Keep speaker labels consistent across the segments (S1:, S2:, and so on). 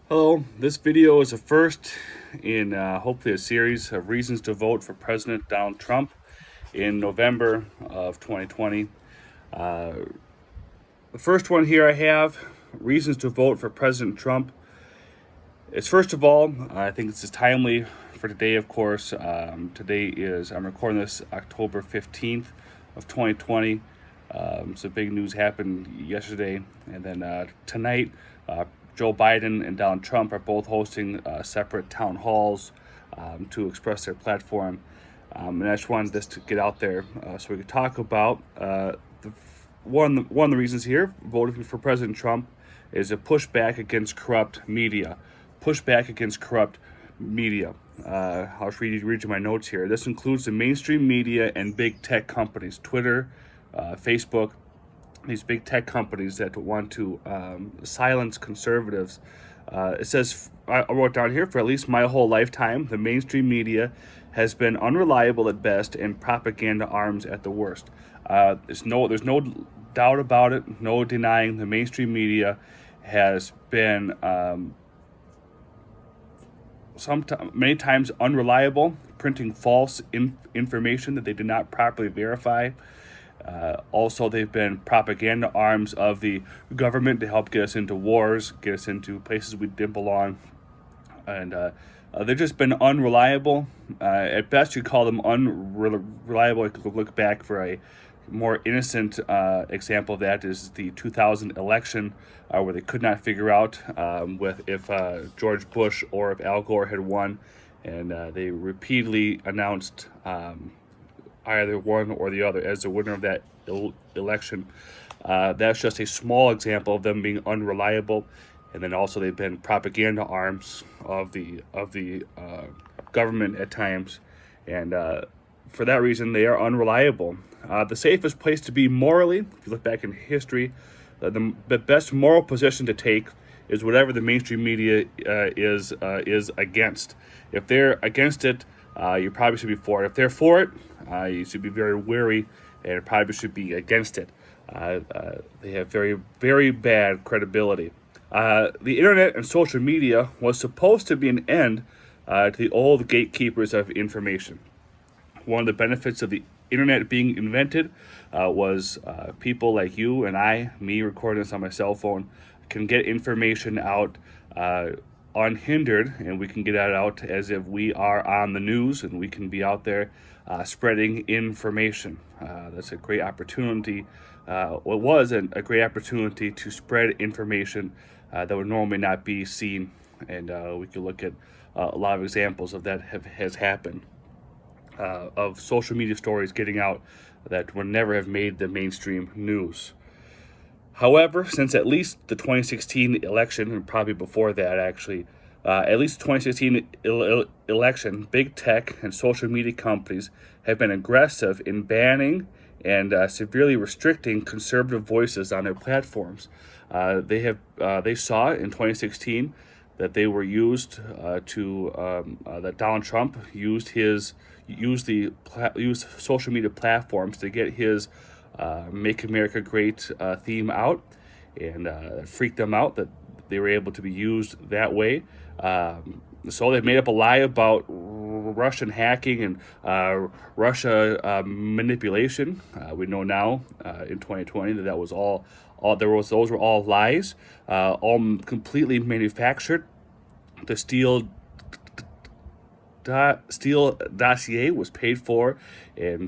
S1: Hello, this video is a first in hopefully a series of reasons to vote for President Donald Trump in November of 2020. The first one here I have, reasons to vote for President Trump, is first of all, I think this is timely for today, of course. I'm recording this October 15th of 2020. So big news happened yesterday. And then tonight, Joe Biden and Donald Trump are both hosting separate town halls to express their platform. And I just wanted this to get out there so we could talk about one of the reasons here voting for President Trump is a pushback against corrupt media. Pushback against corrupt media. I'll read you my notes here. This includes the mainstream media and big tech companies, Twitter, Facebook, these big tech companies that want to silence conservatives. It says, I wrote down here, for at least my whole lifetime, the mainstream media has been unreliable at best and propaganda arms at the worst. There's no doubt about it, no denying the mainstream media has been many times unreliable, printing false information that they did not properly verify. Also, they've been propaganda arms of the government to help get us into wars, get us into places we didn't belong. And they've just been unreliable. At best, you call them unreliable. You could look back for a more innocent example of that is the 2000 election, where they could not figure out if George Bush or if Al Gore had won, and they repeatedly announced either one or the other as the winner of that election. That's just a small example of them being unreliable, and then also they've been propaganda arms of the government at times, and for that reason they are unreliable. The safest place to be morally, if you look back in history, the best moral position to take is whatever the mainstream media is against. If they're against it, you probably should be for it. If they're for it, you should be very wary and probably should be against it. They have very, very bad credibility. The internet and social media was supposed to be an end to the old gatekeepers of information. One of the benefits of the internet being invented was people like you and me recording this on my cell phone, can get information out unhindered, and we can get that out as if we are on the news, and we can be out there spreading information. That's a great opportunity. It was a great opportunity to spread information that would normally not be seen, and we could look at a lot of examples of that has happened. Of social media stories getting out that would never have made the mainstream news. However, since at least the 2016 election, and probably before that actually, at least the 2016 election, big tech and social media companies have been aggressive in banning and severely restricting conservative voices on their platforms. They saw in 2016 that they were used that Donald Trump used social media platforms to get his "Make America Great" theme out, and freaked them out that they were able to be used that way. So they made up a lie about Russian hacking and Russia manipulation. We know now in 2020 that was all those were all lies, all completely manufactured. The Steele dossier was paid for and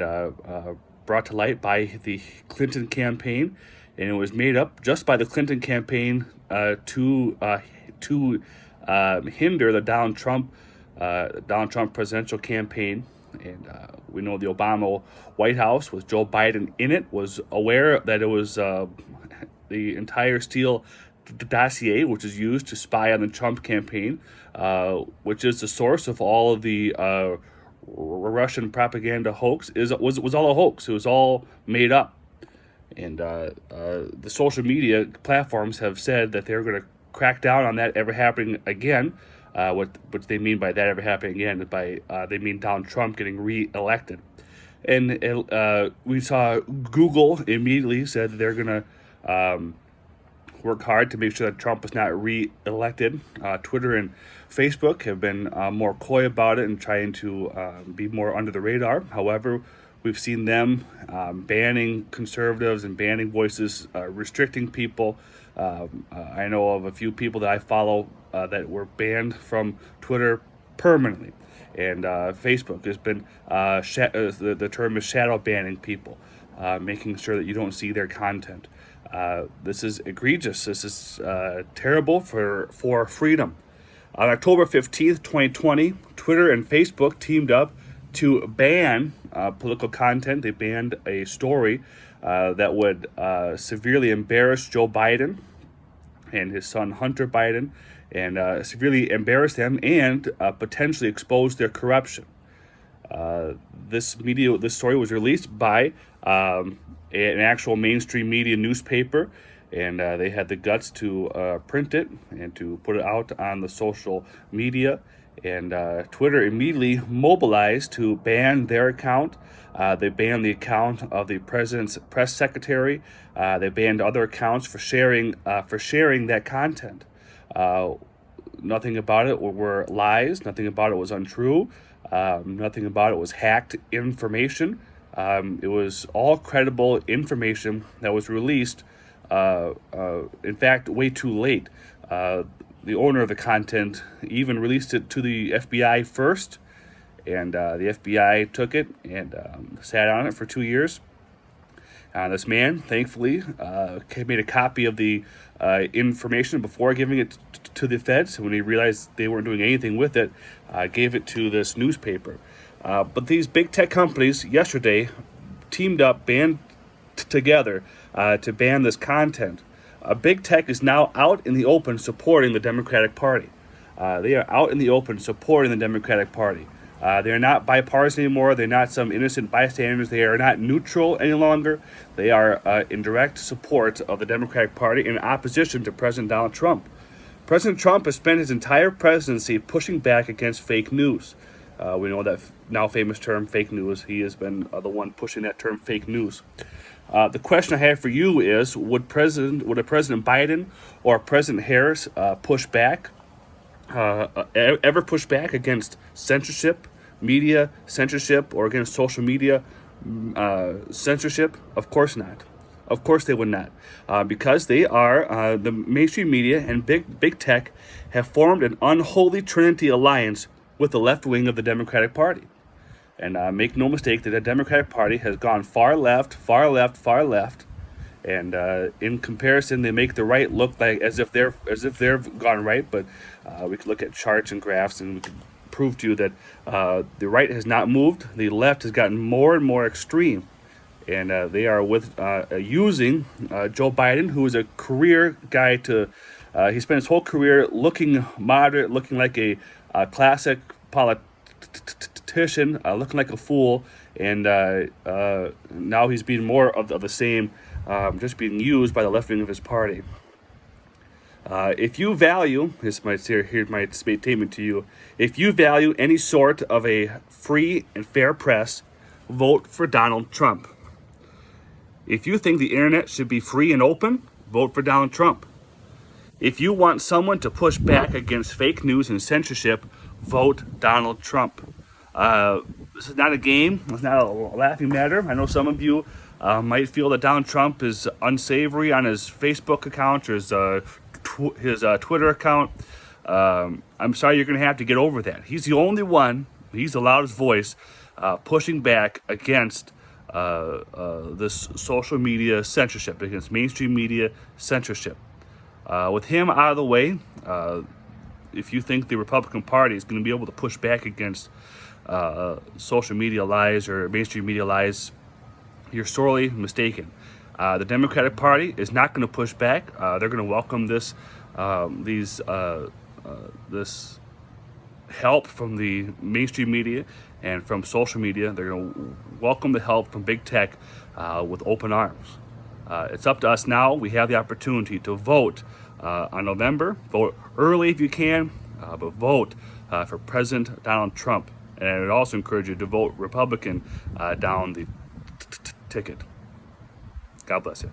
S1: brought to light by the Clinton campaign, and it was made up just by the Clinton campaign to hinder the Donald Trump presidential campaign. And we know the Obama White House, with Joe Biden in it, was aware that it was the entire Steele dossier, which is used to spy on the Trump campaign, which is the source of all of the Russian propaganda hoax, was all a hoax. It was all made up. And the social media platforms have said that they're going to crack down on that ever happening again. What they mean by that ever happening again is they mean Donald Trump getting re-elected. And we saw Google immediately said that they're going to work hard to make sure that Trump is not re-elected. Twitter and Facebook have been more coy about it and trying to be more under the radar. However, we've seen them banning conservatives and banning voices, restricting people. I know of a few people that I follow that were banned from Twitter permanently. And Facebook has been, the term is shadow banning people, making sure that you don't see their content. This is egregious. This is terrible for freedom. On October 15th, 2020, Twitter and Facebook teamed up to ban political content. They banned a story that would severely embarrass Joe Biden and his son Hunter Biden, and severely embarrass them and potentially expose their corruption. This story was released by an actual mainstream media newspaper, and they had the guts to print it and to put it out on the social media. And Twitter immediately mobilized to ban their account. They banned the account of the president's press secretary. They banned other accounts for sharing that content. Nothing about it were lies. Nothing about it was untrue. Nothing about it was hacked information. It was all credible information that was released, in fact, way too late. The owner of the content even released it to the FBI first, and the FBI took it and sat on it for 2 years. This man, thankfully, made a copy of the information before giving it to the feds. When he realized they weren't doing anything with it, gave it to this newspaper. But these big tech companies yesterday teamed up, together to ban this content. Big tech is now out in the open supporting the Democratic Party. They are out in the open supporting the Democratic Party. They are not bipartisan anymore. They're not some innocent bystanders. They are not neutral any longer. They are in direct support of the Democratic Party in opposition to President Donald Trump. President Trump has spent his entire presidency pushing back against fake news. We know that now famous term, fake news. He has been the one pushing that term, fake news. The question I have for you is, would a President Biden or President Harris push back, ever push back against censorship, media censorship, or against social media censorship? Of course not. Of course they would not, because they are the mainstream media and big tech have formed an unholy trinity alliance with the left wing of the Democratic Party. And make no mistake that the Democratic Party has gone far left, and in comparison, they make the right look like as if they've gone right. But we could look at charts and graphs, and we could prove to you that the right has not moved. The left has gotten more and more extreme, and they are using Joe Biden, who is a career guy. He spent his whole career looking moderate, looking like a classic politician, looking like a fool, and now he's being more of the same, just being used by the left wing of his party. If you value, here's my statement to you, if you value any sort of a free and fair press, vote for Donald Trump. If you think the internet should be free and open, vote for Donald Trump. If you want someone to push back against fake news and censorship, vote Donald Trump. This is not a game. It's not a laughing matter. I know some of you might feel that Donald Trump is unsavory on his Facebook account or his Twitter account. I'm sorry, you're going to have to get over that. He's the only one, he's the loudest voice pushing back against this social media censorship, against mainstream media censorship. With him out of the way, if you think the Republican Party is going to be able to push back against social media lies or mainstream media lies, you're sorely mistaken. The Democratic Party is not going to push back. They're going to welcome this help from the mainstream media and from social media. They're going to welcome the help from big tech with open arms. It's up to us now. We have the opportunity to vote on November. Vote early if you can, but vote for President Donald Trump. And I would also encourage you to vote Republican down the ticket. God bless you.